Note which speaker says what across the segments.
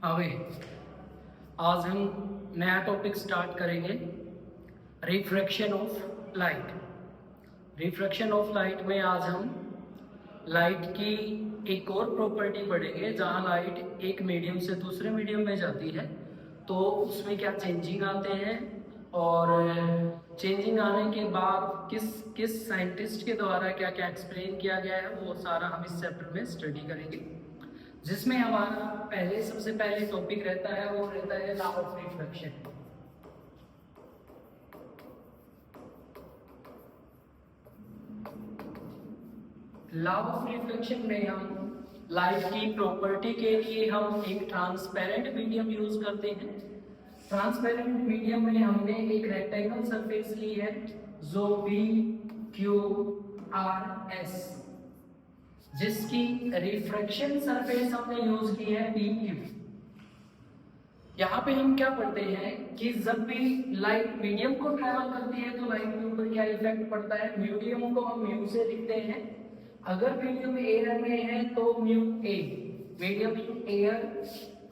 Speaker 1: आवे आज हम नया टॉपिक स्टार्ट करेंगे, refraction of light. Refraction of light में आज हम लाइट की एक और प्रॉपर्टी पढ़ेंगे, जहाँ लाइट एक मीडियम से दूसरे मीडियम में जाती है तो उसमें क्या चेंजिंग आते हैं, और चेंजिंग आने के बाद किस किस साइंटिस्ट के द्वारा क्या क्या एक्सप्लेन किया गया है, वो सारा हम इस चैप्टर में स्टडी करेंगे। जिसमें हमारा सबसे पहले टॉपिक रहता है, वो रहता है law of refraction. Law of reflection में हम लाइट की प्रॉपर्टी के लिए हम एक ट्रांसपेरेंट मीडियम यूज करते हैं। ट्रांसपेरेंट मीडियम में हमने एक रेक्टेंगल सरफेस ली है जो बी क्यू आर एस, जिसकी रिफ्रैक्शन सरफेस हमने यूज की है पी क्यू। यहाँ पे हम क्या पढ़ते हैं कि जब भी लाइट मीडियम को ट्रेवल करती है तो लाइट के ऊपर क्या इफेक्ट पड़ता है। मीडियम को हम म्यू से लिखते हैं। अगर मीडियम एयर में है तो mu a, medium in air.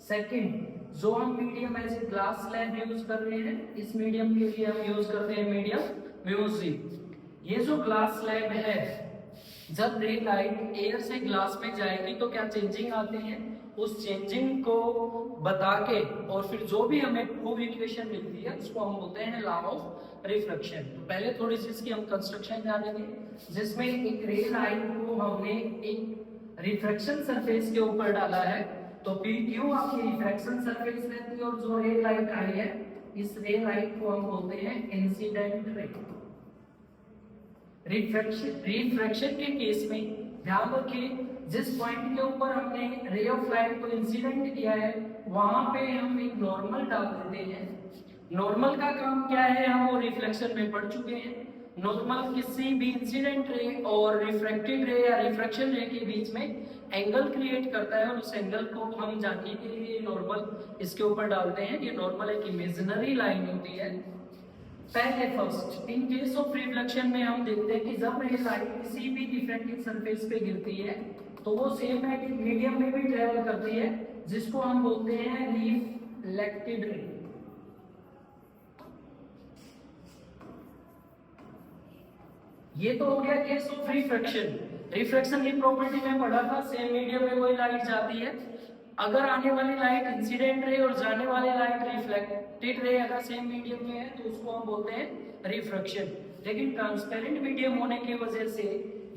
Speaker 1: Second, जो हम medium as a glass slab use कर रहे हैं, इस मीडियम के लिए हम यूज करते हैं मीडियम म्यू सी। ये जो ग्लास स्लैब है, जब रे लाइट एयर से ग्लास में जाएगी तो क्या चेंजिंग आते हैं, उस चेंजिंग को बता के और फिर जो भी हमें प्रूव इक्वेशन मिलती है उसको हम बोलते हैं लॉ ऑफ रिफ्रैक्शन। तो पहले थोड़ी सी इसकी हम कंस्ट्रक्शन जानेंगे, जिसमें एक रे लाइट को हमने एक रिफ्रैक्शन सरफेस के ऊपर डाला है, तो पी क्यू आपकी रिफ्रैक्शन सरफेस रहती है, और जो रे लाइट आई है इस रे लाइट को हम बोलते हैं इंसिडेंट रे। रिफ्रैक्शन के केस में ध्यान रखिए, जिस पॉइंट के ऊपर हमने रे ऑफ लाइट को इंसिडेंट किया है वहां पे हम एक नॉर्मल डाल देते हैं। नॉर्मल का काम क्या है, हम वो रिफ्लेक्शन में पढ़ चुके हैं। नॉर्मल किसी भी इंसिडेंट रे और रिफ्रैक्टेड रे या रिफ्रैक्शन रे के बीच में एंगल क्रिएट करता है, और उस एंगल को हम जानने के लिए नॉर्मल इसके ऊपर डालते हैं। ये नॉर्मल एक इमेजिनरी लाइन होती है। पहले first, in case of reflection में हम देखते हैं कि जब ये लाइट किसी भी डिफरेंट सरफेस पे गिरती है तो वो सेम मीडियम में भी ट्रेवल करती है, जिसको हम बोलते हैं रिफ्लेक्टेड रे। ये तो हो गया केस ऑफ रिफ्रैक्शन। रिफ्रैक्शन की प्रॉपर्टी में पढ़ा था, सेम मीडियम में कोई लाइट जाती है, अगर आने वाली लाइट इंसिडेंट रे और जाने वाली लाइट रिफ्लेक्टेड रे अगर सेम मीडियम में है तो उसको हम बोलते हैं रिफ्रैक्शन। लेकिन ट्रांसपेरेंट मीडियम होने की वजह से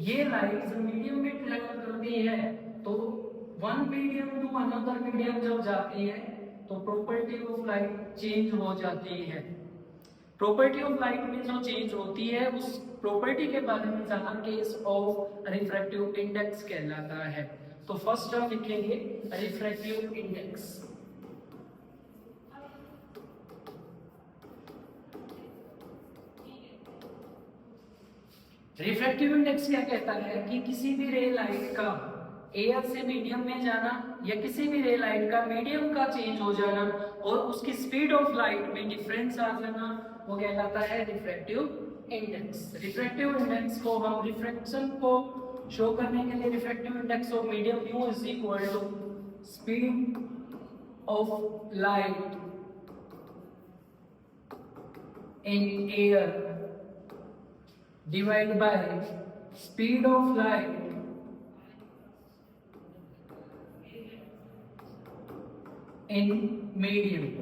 Speaker 1: ये लाइट जब मीडियम में ट्रेवल करती है तो one medium to another medium जब जाती है तो प्रॉपर्टी ऑफ लाइट चेंज हो जाती है। प्रॉपर्टी ऑफ लाइट में जो चेंज होती है उस प्रॉपर्टी के बारे में जाना केस ऑफ रिफ्रैक्टिव इंडेक्स कहलाता है। तो फर्स्ट हम लिखेंगे रिफ्रैक्टिव इंडेक्स। रिफ्रैक्टिव इंडेक्स क्या कहता है कि किसी भी रे लाइट का एयर से मीडियम में जाना या किसी भी रे लाइट का मीडियम का चेंज हो जाना और उसकी स्पीड ऑफ लाइट में डिफरेंस आ जाना, वो कहलाता है रिफ्रैक्टिव इंडेक्स। रिफ्रैक्टिव इंडेक्स को हम रिफ्रैक्शन को शो करने के लिए refractive index of medium mu is equal to speed of light in air divide by speed of light in medium.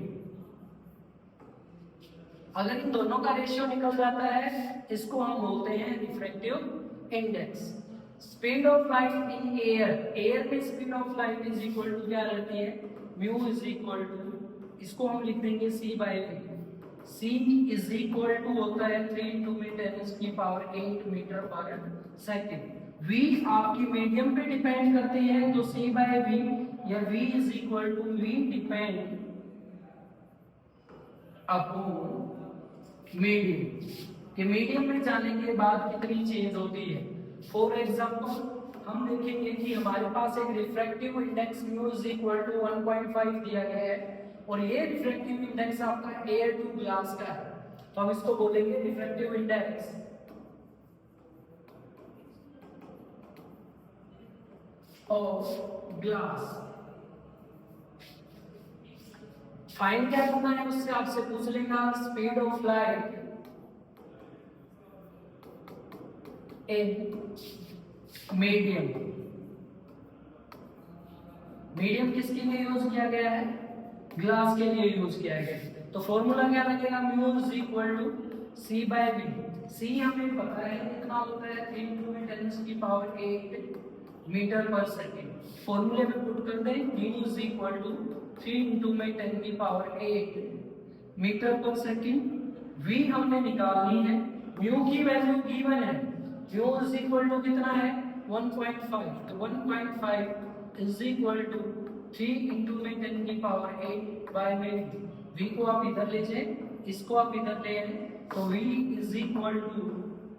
Speaker 1: अगर इन दोनों का रेशियो निकल जाता है इसको हम बोलते हैं refractive index. Speed of light in air, air में speed of light is equal to क्या रहती है, म्यू इज इक्वल टू, इसको हम लिख देंगे C by V. C is equal to होता है 3 × 10⁸ मीटर पर सेकेंड। वी आपकी मीडियम पे डिपेंड करती है, तो सी बाय वी या V is equal to V depend upon medium. कि मीडियम में जाने के बाद कितनी चेंज होती है। फॉर एग्जांपल हम देखेंगे कि हमारे पास एक refractive index mu is equal to 1.5 दिया गया है, और ये रिफ्रैक्टिव इंडेक्स आपका एयर टू ग्लास का है, तो हम इसको बोलेंगे refractive index of glass. Find क्या करना है, उससे आपसे पूछ लेगा speed of light in medium. Medium किसके लिए यूज किया गया है, ग्लास के लिए यूज किया गया है। तो फॉर्मूला क्या लगेगा, mu is equal to C by V. C हमें पता है कितना होता है 3 × 10⁸ मीटर पर सेकेंड। फॉर्मूले में पुट कर दें, mu is equal to 3 × 10⁸ metre पर सेकेंड। वी हमने निकालनी है, म्यू की वैल्यू गिवन है, म्यू इज इक्वल टू कितना है 1.5। तो 1.5 इज इक्वल टू 3 × 10⁸ बाय में v को आप इधर ले जाए, इसको आप इधर ले आए, तो v is equal to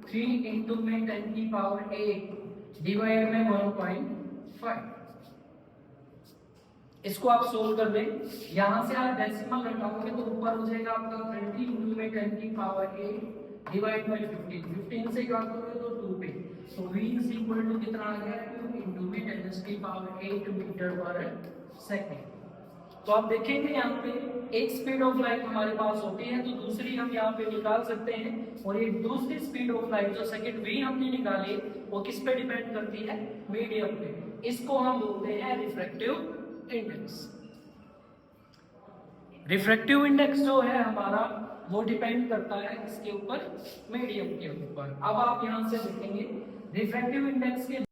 Speaker 1: 3 × 10⁸ divide में 1.5। इसको आप सोल्व कर दें, यहां से आप डेसिमल हटाओगे तो ऊपर हो जाएगा आपका 30 × 10⁸ डिवाइड बाय 15 से क्या करोगे तो 2 पे। तो v इज इक्वल टू कितना आ गया 2 × 10⁸ मीटर पर सेकंड। तो आप देखेंगे यहाँ पे एक स्पीड ऑफ लाइट हमारे पास होती है, तो दूसरी हम यहाँ पे निकाल सकते हैं। और ये दूसरी स्पीड ऑफ लाइट जो सेकंड वी हमने निकाली वो किस पे डिपेंड करती है, मीडियम पे। इसको हम बोलते हैं रिफ्रैक्टिव इंडेक्स। रिफ्रैक्टिव इंडेक्स जो है हमारा वो डिपेंड करता है इसके ऊपर, मीडियम के ऊपर। अब आप यहाँ से देखेंगे रिफ्रैक्टिव इंडेक्स के